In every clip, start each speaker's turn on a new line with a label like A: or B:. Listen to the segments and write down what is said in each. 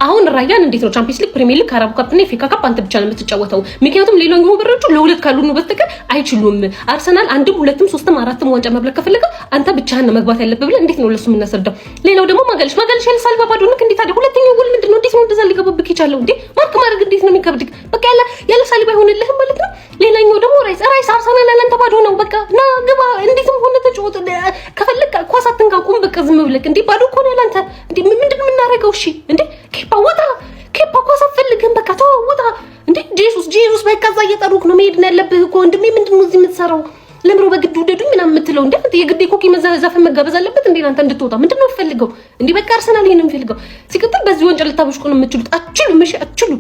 A: አሁን ራያን እንዴት ነው ቻምፒየንስ ሊግ ፕሪሚየር ሊግ ካራቦ ካፕ እና ኤፍኤ ካፕ አንተ ብቻ ነው የምትጫወተው ምክንያቱም ሌላኛው በረጩ ለሁለት ካሉኑ በስተቀር አይችሉም አርሰናል አንድም ሁለትም ሶስትም አራትም ዋንጫ መብለክ ከፈለገ አንተ ብቻህን መግባት ያለብህ ብለ እንዴት ነው ለሱ የምናስረዳው ሌላው ደግሞ ማጋልሽ ያልሳል ባባዶ ነው እንዴት አይደል ሁለተኛው ጎል ምንድነው እንዴት ነው እንደዛ ሊገባብክ ይቻላል እንዴ ማርክ ማድረግ እንዴት ነው የሚከብድክ በቃ ያልሳል ባይሆንልህም ማለት ነው ሌላኛው ደግሞ ራይስ አርሰናል ያለ አንተ ባዶ ነው በቃ ና ግባ እንዴትም ሆነ ተጫወት ከፈለክ ኳስ አትንካቁም በቃ ዝም ብለክ እንዴ ባዶ እኮ ነው ያንተ እንዴ ምንድነው የምናረጋው እሺ እንዴ ኬፓ ኳስ አትፈልግም በቃ ተወውጣ እንዴ ጄሱስ በቃ እዛ እየጠሩክ ነው መሄድ ነው ያለብህ እኮ ወንድሜ ምንድነው እዚህ የምትሰራው ለምሮ በግድ ወደዱኝ ምናምን የምትለው እንዴ የግድ ኮኪ መዛዛፍ መጋበዝ አለበት እንዴ አንተ እንድትወጣ ምንድነው ፈልገው እንዴ በቃ አርሰናል ይሄንን ፈልገው ሲቀጥል በዚህ ወንጀል ልታበሽቁ ነው የምትችሉት አትችሉ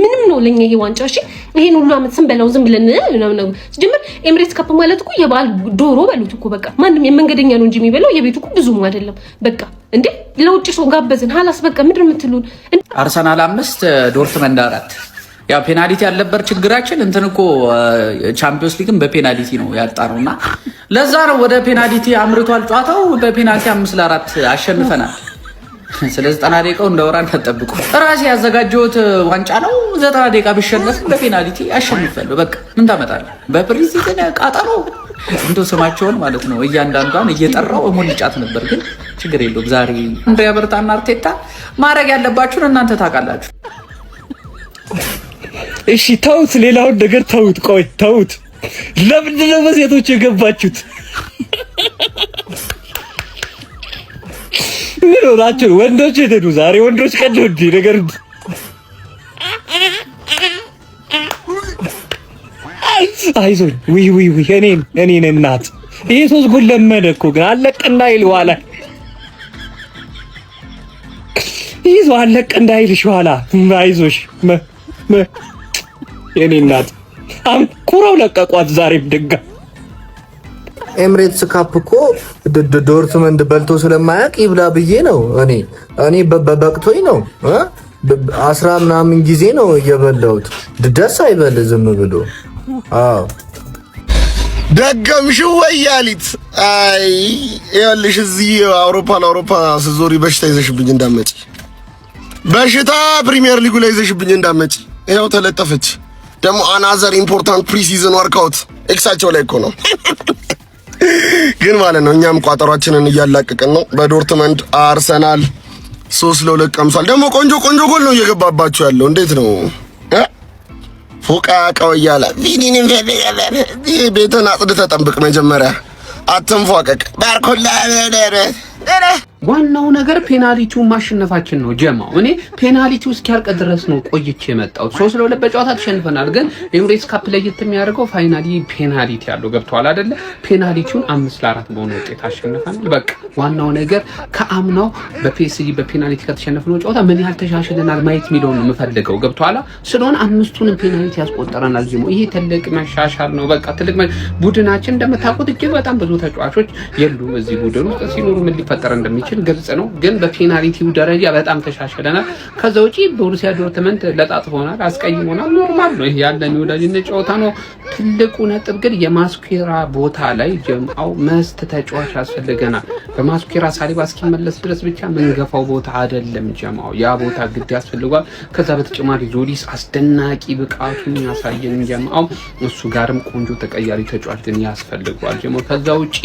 A: ምንም ነው ለኛ ይሄ ዋንጫ እሺ ይሄን ሁሉ አመት ስንበላው ዝም ብለን ነው ጀምር ኤምሬትስ ካፕ ማለት እኮ የባል ዶሮ በሉት እኮ በቃ ማንንም የመንገደኛ ነው እንጂ የሚበላው የቤቱ እኮ ብዙም አይደለም በቃ እንዴ ለውጭ ሰው ጋበዝን ሐላስ በቃ ምንድነው የምትሉን
B: አርሰናል 5 ዶርትመንድ 4 ያ ፔናልቲ ያለበት ችግራችን እንትን እኮ ቻምፒየንስ ሊግን በፔናልቲ ነው ያጣነውና ለዛ ነው ወደ ፔናልቲ አምርቷል ጨዋታው በፔናልቲ 5-4 አሸንፈናል ስለዚህ 90 ደቂቃው እንደወራን ተጠብቁ ራሴ ያዘጋጀሁት ዋንጫ ነው 90 ደቂቃ ቢሸነፍ በፔናልቲ አሸንፋለሁ በቃ ምን ታመጣለህ በፕሪሲዝን ቃጠሎ እንደው ስማቸውን ማለት ነው እያንዳንዷን እየጠራው ሞልጫት ነበር ግን ችግር የለውም ዛሬ አንድሪያ በርታና አርቴታ ማድረግ ያለባችሁን እናንተ ታውቃላችሁ
C: እሺ ተውት ሌላውን ነገር ተውት ቆይ ተውት ለምንድን ነው በሴቶች የገባችሁት ምን ሆናችሁ ወንዶች የሄዱ ዛሬ ወንዶች ቀደው እንዲ ነገር አይዞኝ ውይ እኔን እናት ይሄ ሶስት ጎል ለመደ እኮ ግን አለቀና ይልዋላ ይዞ አለቀ እንዳይልሽ ኋላ አይዞሽ የኔ እናት አንኩራው ለቀቋት ዛሬም ድጋ
D: ኤምሬትስ ካፕ እኮ ዶርትመንድ በልቶ ስለማያውቅ ይብላ ብዬ ነው እኔ በበቅቶኝ ነው 10 ምናምን ጊዜ ነው የበላሁት ደስ አይበል ዝም ብሎ አዎ
E: ደገምሽው ወያሊት አይ ይኸውልሽ እዚህ አውሮፓ ስዞሪ በሽታ ይዘሽብኝ እንዳመጪ በሽታ ፕሪሚየር ሊጉ ላይ ይዘሽብኝ እንዳመጪ ይኸው ተለጠፈች ደግሞ አናዘር ኢምፖርታንት ፕሪሲዝን ወርክአውት ኤክሳቸው ላይ እኮ ነው ግን ማለት ነው እኛም ቋጠሯችንን እያላቀቅን ነው በዶርትመንድ አርሰናል 3-2 ቀምሷል ደግሞ ቆንጆ ጎል ነው እየገባባችሁ ያለው እንዴት ነው ፎቃ ቀውያላ ቪኒንም ቤተና አጽድተህ ጠብቅ መጀመሪያ አትንፏቀቅ ባርኮላ
F: ዋናው ነገር ፔናልቲው ማሸነፋችን ነው ጀማው እኔ ፔናልቲው እስኪያልቅ ድረስ ነው ቆይቼ የመጣው 3-2 በጨዋታ ተሸንፈናል ግን ኤምሬትስ ካፕ ላይ የተሚያደርገው ፋይናሊ ፔናልቲ ያለው ገብቷል አይደለ ፔናልቲውን 5-4 በሆነ ውጤት አሸንፈናል በቃ ዋናው ነገር ከአምናው በፒኤስጂ በፔናልቲ ከተሸነፈው ጨዋታ ምን ያህል ተሻሽለናል ማየት ሚለው ነው የምፈልገው ገብቷል ስለሆነ አምስቱንም ፔናልቲ ያስቆጠረናል ጀማው ይሄ ትልቅ መሻሻል ነው በቃ ትልቅ ቡድናችን እንደምታውቁት እጅግ በጣም ብዙ ተጫዋቾች የሉም እዚህ ቡድን ውስጥ ሲኖሩ ምን ሊፈጠር እንደሚችል ግልጽ ነው ግን በፔናልቲው ደረጃ በጣም ተሻሽለናል ከዛ ውጪ ቦሩሲያ ዶርትመንድ ለጣጥፎናል አስቀይሞናል ኖርማል ነው ይሄ ያለን ወዳጅነት ጨዋታ ነው ትልቁ ነጥብ ግን የማስኩራ ቦታ ላይ ጀምአው መስት ተጫዋች ያስፈልገናል በማስኩራ ሳሊባ እስኪመለስ ድረስ ብቻ መንገፋው ቦታ አይደለም ጀምአው ያ ቦታ ግድ ያስፈልጋል ከዛ በተጨማሪ ዞሊስ አስደናቂ ብቃቱን ያሳየን ጀምአው እሱ ጋርም ቆንጆ ተቀያሪ ተጫዋች ግን ያስፈልጋል ጀምአው ከዛ ውጪ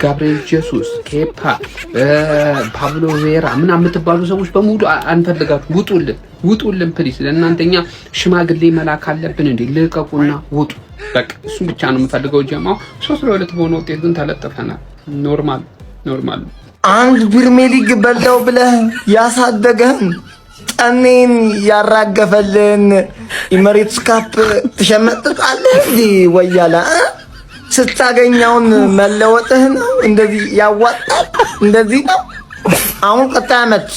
F: ጋብሪኤል ጄሱስ ኬፓ ፓብሎ ቬራ ምን አምትባሉ ሰዎች በሙሉ አንፈልጋችሁ ውጡልን ፕሊስ ለእናንተኛ ሽማግሌ መላክ አለብን እንዴ ልቀቁና ውጡ በቃ እሱ ብቻ ነው የምፈልገው ጀማው 3-2 በሆነ ውጤት ግን ተለጥፈናል ኖርማል
D: አንድ ፕሪሚየር ሊግ በልተው ብለህ ያሳደገህን ጠኔን ያራገፈልን ኤምሬትስ ካፕ ተሸመጥጣለህ እንዴ ወያላ ስታገኛውን መለወጥህ ነው እንደዚህ ያዋጣል እንደዚህ ነው አሁን ቀጣይ አመት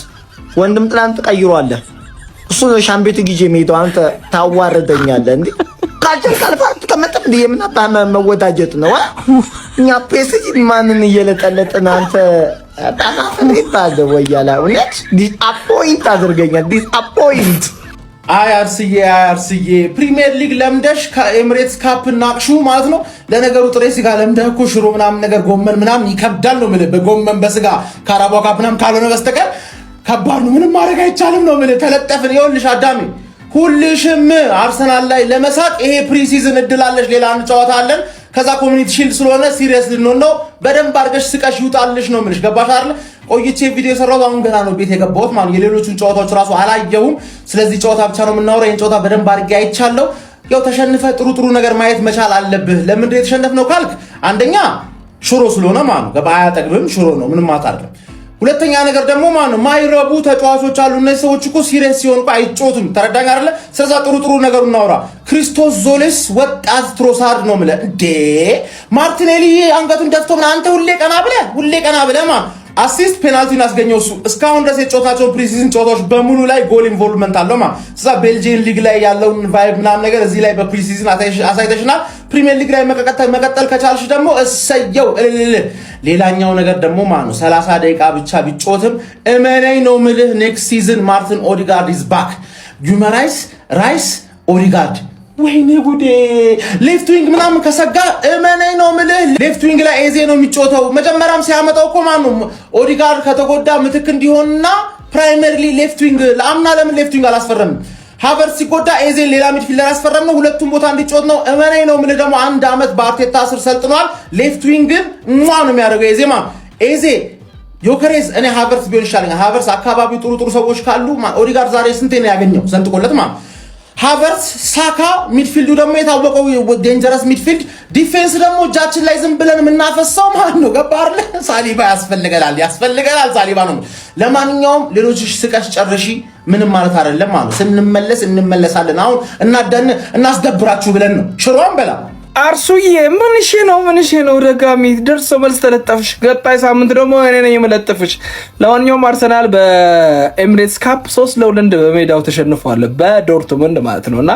D: ወንድም ጥላን ተቀይሯል እሱ ሻምፒዮንስ ጊዜ ሜዳው አንተ ታዋርደኛለህ እንዴ ካችን ካልፋት ከመጣም እንዴ ምን አባ መወዳጀት ነው እኛ ፔስጂ ማንን እየለጠለጥን አንተ ታናፍሪ ባደ ወያላ እውነት ዲስአፖይንት አድርገኛል ዲስአፖይንት
G: አያርስዬ ፕሪሚየር ሊግ ለምደሽ ከኤምሬትስ ካፕ ናቅሹ ማለት ነው ለነገሩ ጥሬ ስጋ ለምደህ እኮ ሽሮ ምናምን ነገር ጎመን ምናምን ይከብዳል ነው ማለት በጎመን በስጋ ካራባው ካፕ ምናምን ካልሆነ በስተቀር ከባድ ነው። ምንም ማድረግ አይቻልም ነው የምልህ። ተለጠፍን። ይኸውልሽ አዳሚ ሁልሽም አርሰናል ላይ ለመሳቅ ይሄ ፕሪሲዝን እድላለሽ። ሌላ አንድ ጨዋታ አለን። ከዛ ኮሚኒቲ ሺልድ ስለሆነ ሲሪየስ ልንሆን ነው። በደንብ አድርገሽ ስቀሽ ይውጣልሽ ነው የምልሽ። ገባሽ አይደል? ቆይቼ ቪዲዮ የሰራሁት አሁን ገና ነው ቤት የገባሁት ማለት የሌሎቹን ጨዋታዎች ራሱ አላየሁም። ስለዚህ ጨዋታ ብቻ ነው የምናወራው። ይሄን ጨዋታ በደንብ አድርጌ አይቻለሁ። ያው ተሸንፈ ጥሩ ነገር ማየት መቻል አለብህ። ለምንድን የተሸነፍነው ካልክ አንደኛ ሽሮ ስለሆነ ማለት ነው። ገባ አያጠግብም። ሽሮ ነው ምንም አታርግም። ሁለተኛ ነገር ደግሞ ማለት ነው ማይረቡ ተጫዋቾች አሉ። እነዚህ ሰዎች እኮ ሲሪየስ ሲሆን እኮ አይጮቱም። ተረዳኝ አይደለ? ስለዛ ጥሩ ነገር እናውራ። ክሪስቶስ ዞሌስ ወጣት ትሮሳርድ ነው የምልህ እንዴ ማርቲኔሊ አንገቱን ደፍቶ ምን አንተ ሁሌ ቀና ብለህ ማለት አሲስት ፔናልቲን ያስገኘው እሱ እስካሁን ድረስ የጨዋታቸው ፕሪሲዝን ጨዋታዎች በሙሉ ላይ ጎል ኢንቮልቭመንት አለው ማለት ስለዛ ቤልጂየን ሊግ ላይ ያለውን ቫይብ ምናምን ነገር እዚህ ላይ በፕሪሲዝን አሳይተሽናል። ፕሪሚየር ሊግ ላይ መቀጠል ከቻልሽ ደግሞ እሰየው እልል። ሌላኛው ነገር ደግሞ ማለት ነው 30 ደቂቃ ብቻ ቢጮትም እመነኝ ነው ምልህ ኔክስት ሲዝን ማርቲን ኦዲጋርድ ኢዝ ባክ። ጉመራይስ ራይስ ኦዲጋርድ ወይኔ ጉዴ። ሌፍት ዊንግ ምናምን ከሰጋ እመነኝ ነው ምልህ ሌፍት ዊንግ ላይ ኤዜ ነው የሚጮተው። መጀመሪያም ሲያመጣው እኮ ማን ነው ኦዲጋርድ ከተጎዳ ምትክ እንዲሆንና ፕራይመሪሊ ሌፍት ዊንግ ለአምና ለምን ሌፍት ዊንግ አላስፈረምም? ሃቨርትዝ ሲጎዳ ኤዜን ሌላ ሚድፊልደር ያስፈረም ነው። ሁለቱም ቦታ እንዲጮት ነው። እመነኝ ነው ምልህ ደግሞ 1 ዓመት በአርቴታ ስር ሰልጥኗል። ሌፍት ዊንግን ነው የሚያደርገው ኤዜ ማለት ኤዜ ዮከሬዝ እኔ ሃቨርትዝ ቢሆን ይሻለኛል። ሃቨርትዝ አካባቢው ጥሩ ሰዎች ካሉ ኦዲጋርድ ዛሬ ስንቴ ነው ያገኘው ሰንጥቆለት ማለት ሃቨርትዝ ሳካ ሚድፊልዱ ደግሞ የታወቀው ዴንጀረስ ሚድፊልድ ዲፌንስ ደግሞ እጃችን ላይ ዝም ብለን የምናፈሰው ማለት ነው። ገባህ አይደል? ሳሊባ ያስፈልገናል ሳሊባ ነው። ለማንኛውም ሌሎች ስቀሽ ጨርሺ ምንም ማለት አይደለም ማለት እንመለሳለን። አሁን እናስደብራችሁ ብለን ነው ሽሮን በላ
C: አርሱዬ ምንሽ ነው ደጋሚ ደርሶ መልስ ተለጠፍሽ። ቀጣይ ሳምንት ደግሞ እኔ ነኝ የምለጥፍሽ። ለማንኛውም አርሰናል በኤሚሬትስ ካፕ 3-2 በሜዳው ተሸንፏል በዶርትሙንድ ማለት ነውና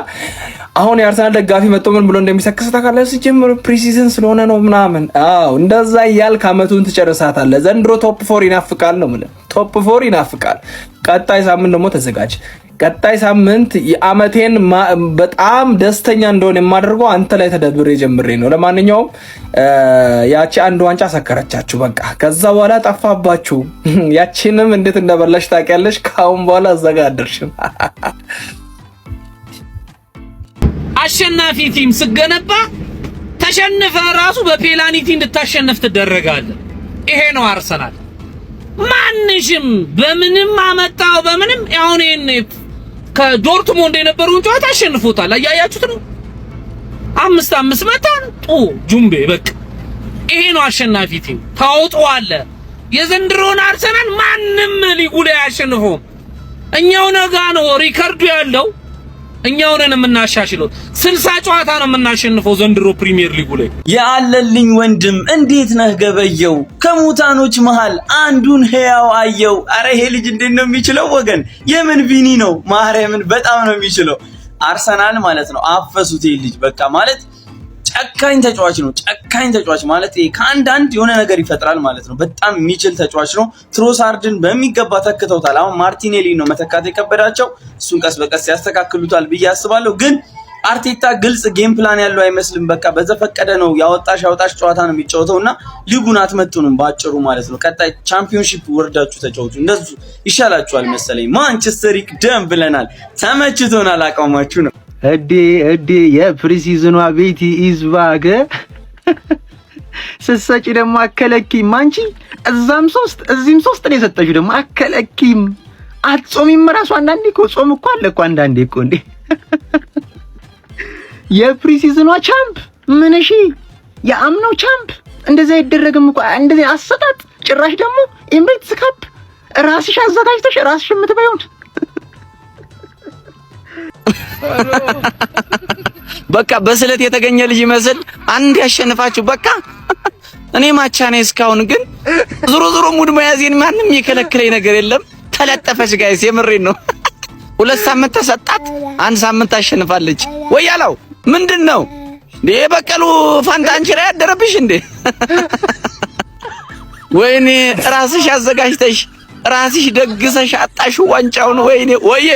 C: አሁን የአርሰናል ደጋፊ መጥቶ ምን ብሎ እንደሚሰክስ ታውቃለህ? ሲጀምር ፕሪሲዝን ስለሆነ ነው ምናምን። አዎ እንደዛ እያልክ አመቱን ትጨርሳታለህ። ዘንድሮ ቶፕ 4 ይናፍቃል ነው ማለት ቶፕ 4 ይናፍቃል። ቀጣይ ሳምንት ደግሞ ተዘጋጅ። ቀጣይ ሳምንት የአመቴን በጣም ደስተኛ እንደሆነ የማደርገው አንተ ላይ ተደብሬ ጀምሬ ነው። ለማንኛውም ያቺ አንድ ዋንጫ ሰከረቻችሁ በቃ። ከዛ በኋላ ጠፋባችሁ። ያቺንም እንዴት እንደበላሽ ታውቂያለሽ። ካሁን በኋላ አዘጋደርሽም።
H: አሸናፊ ቲም ስገነባ ተሸንፈ ራሱ በፔናልቲ እንድታሸንፍ ትደረጋለህ። ይሄ ነው አርሰናል። ማንሽም በምንም አመጣው በምንም አሁን ይሄን ከዶርትሙንድ የነበረውን ጨዋታ አሸንፎታል። አያያችሁት ነው 5-5 መታን ጁምቤ በቃ ይሄ ነው አሸናፊ ቲም። ታውጣዋለህ። የዘንድሮን አርሰናል ማንም ሊጉ ላይ አያሸንፈውም። እኛው ነጋ ነው ሪከርዱ ያለው እኛው ነን የምናሻሽለው። 60 ጨዋታ ነው የምናሸንፈው ዘንድሮ ፕሪሚየር ሊጉ ላይ።
I: ያለልኝ ወንድም እንዴት ነህ ገበየው? ከሙታኖች መሃል አንዱን ህያው አየው። አረ ይሄ ልጅ እንዴት ነው የሚችለው ወገን? የምን ቪኒ ነው? ማርያምን በጣም ነው የሚችለው። አርሰናል ማለት ነው አፈሱት ይሄ ልጅ በቃ ማለት ጨካኝ ተጫዋች ነው። ጨካኝ ተጫዋች ማለት ከአንዳንድ የሆነ ነገር ይፈጥራል ማለት ነው። በጣም የሚችል ተጫዋች ነው። ትሮሳርድን በሚገባ ተክተውታል። አሁን ማርቲኔሊ ነው መተካት የከበዳቸው። እሱን ቀስ በቀስ ያስተካክሉታል ብዬ አስባለሁ። ግን አርቴታ ግልጽ ጌም ፕላን ያለው አይመስልም። በቃ በዘፈቀደ ነው ያወጣሽ ጨዋታ ነው የሚጫወተውና ሊጉን አትመጡንም ባጭሩ ማለት ነው። ቀጣይ ቻምፒዮንሺፕ ወርዳችሁ ተጫወቱ። እንደሱ ይሻላችኋል መሰለኝ። ማንቸስተር ይቅደም ብለናል። ተመችቶናል አቋማችሁ ነው።
J: እዴ የፕሪሲዝኗ ቤቲ ኢዝባገ ስትሰጪ ደግሞ አከለኪም። አንቺ እዛም 3 እዚህም 3 ነው የሰጠሽው። ደግሞ አከለኪም አትጾሚም ራሱ። አንዳንዴ እኮ ጾም እኮ አለ እኮ አንዳንዴ እኮ እንዴ የፕሪሲዝኗ ቻምፕ ምን እሺ የአምናው ቻምፕ እንደዛ አይደረግም እኮ እንደዚህ አሰጣጥ። ጭራሽ ደግሞ ኤሚሬትስ ካፕ ራስሽ አዘጋጅተሽ ራስሽ የምትበይውን
I: በቃ በስለት የተገኘ ልጅ ይመስል አንድ ያሸንፋችሁ በቃ እኔ ማቻ ነኝ እስካሁን። ግን ዞሮ ሙድ መያዜን ማንም የከለከለኝ ነገር የለም። ተለጠፈች ጋይስ፣ የምሬን ነው። 2 ሳምንት ተሰጣት፣ 1 ሳምንት ታሸንፋለች። ወያላው ምንድነው እንዴ? በቀሉ ፋንታ አንቺ ላይ ያደረብሽ እንዴ? ወይኔ ራስሽ አዘጋጅተሽ ራስሽ ደግሰሽ አጣሽ ዋንጫውን። ወይኔ ወዬ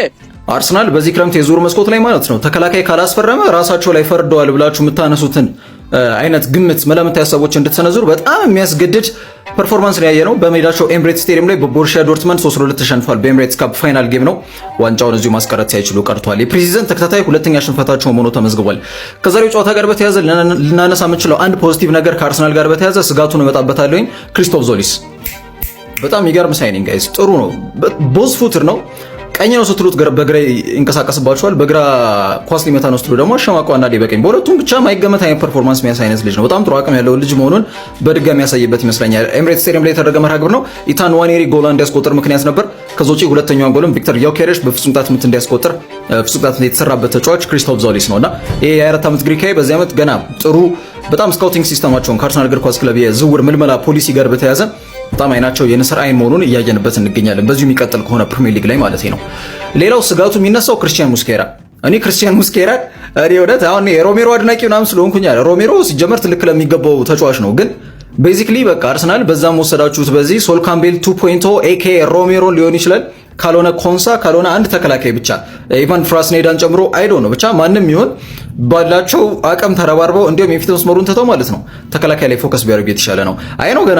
K: አርሰናል በዚህ ክረምት የዙር መስኮት ላይ ማለት ነው ተከላካይ ካላስፈረመ ራሳቸው ላይ ፈርደዋል ብላችሁ የምታነሱትን አይነት ግምት መለመት ሐሳቦች እንድትሰነዝሩ በጣም የሚያስገድድ ፐርፎርማንስ ነው ያየነው። በሜዳቸው ኤምሬትስ ስቴዲየም ላይ በቦሩሲያ ዶርትመንድ 3-2 ተሸንፏል። በኤምሬትስ ካፕ ፋይናል ጌም ነው። ዋንጫውን እዚሁ ማስቀረት ሳይችሉ ቀርቷል። የፕሪሲዝን ተከታታይ ሁለተኛ ሽንፈታቸው ሆኖ ተመዝግቧል። ከዛሬው ጨዋታ ጋር በተያያዘ ልናነሳ የምንችለው አንድ ፖዚቲቭ ነገር ከአርሰናል ጋር በተያያዘ ስጋቱን እመጣበታለሁ። ክሪስቶፍ ዞሊስ በጣም የሚገርም ሳይኒንግ ጋይስ፣ ጥሩ ነው። ቦዝ ፉትር ነው። ቀኝ ነው ስትሉት በግራ ይንቀሳቀስባቸዋል። በግራ ኳስ ሊመታ ነው ስትሉ ደግሞ አሸማቋና ሊበቀኝ በሁለቱም ብቻ ማይገመት አይነት ፐርፎርማንስ የሚያሳይ አይነት ልጅ ነው። በጣም ጥሩ አቅም ያለው ልጅ መሆኑን በድጋሚ ያሳየበት ይመስለኛል። ኤምሬትስ ስቴዲየም ላይ የተደረገ መርሃ ግብር ነው። ኢታን ዋኔሪ ጎል እንዲያስቆጥር ምክንያት ነበር። ከዛ ውጪ ሁለተኛውን ጎልም ቪክተር ዮኬሬሽ በፍጹም ቅጣት ምት እንዲያስቆጥር ፍጹም ቅጣት የተሰራበት ተጫዋች ክሪስቶፍ ዞሊስ ነውና ይሄ የ24 ዓመት ግሪካዊ በዚህ ዓመት ገና ጥሩ በጣም ስካውቲንግ ሲስተማቸውን ከአርሰናል እግር ኳስ ክለብ የዝውውር ምልመላ ፖሊሲ ጋር በተያያዘ በጣም አይናቸው የንስር አይን መሆኑን እያየንበት እንገኛለን። በዚሁ የሚቀጥል ከሆነ ፕሪሚየር ሊግ ላይ ማለት ነው። ሌላው ስጋቱ የሚነሳው ክርስቲያን ሙስኬራ። እኔ ክርስቲያን ሙስኬራ ወደት አሁን የሮሜሮ አድናቂ ምናምን ስለሆንኩኝ ሮሜሮ ሲጀመር ትልቅ ለሚገባው ተጫዋች ነው፣ ግን ቤዚክሊ በቃ አርሰናል በዛም ወሰዳችሁት በዚህ ሶል ካምቤል 2.0 ኤኬ ሮሜሮ ሊሆን ይችላል፣ ካልሆነ ኮንሳ፣ ካልሆነ አንድ ተከላካይ ብቻ ኢቫን ፍራስኔዳን ጨምሮ አይዶ ነው ብቻ ማንም ይሁን ባላቸው አቅም ተረባርበው እንዲሁም የፊት መስመሩን ተተው ማለት ነው ተከላካይ ላይ ፎከስ ቢያደርጉ የተሻለ ነው። አይ ነው ገና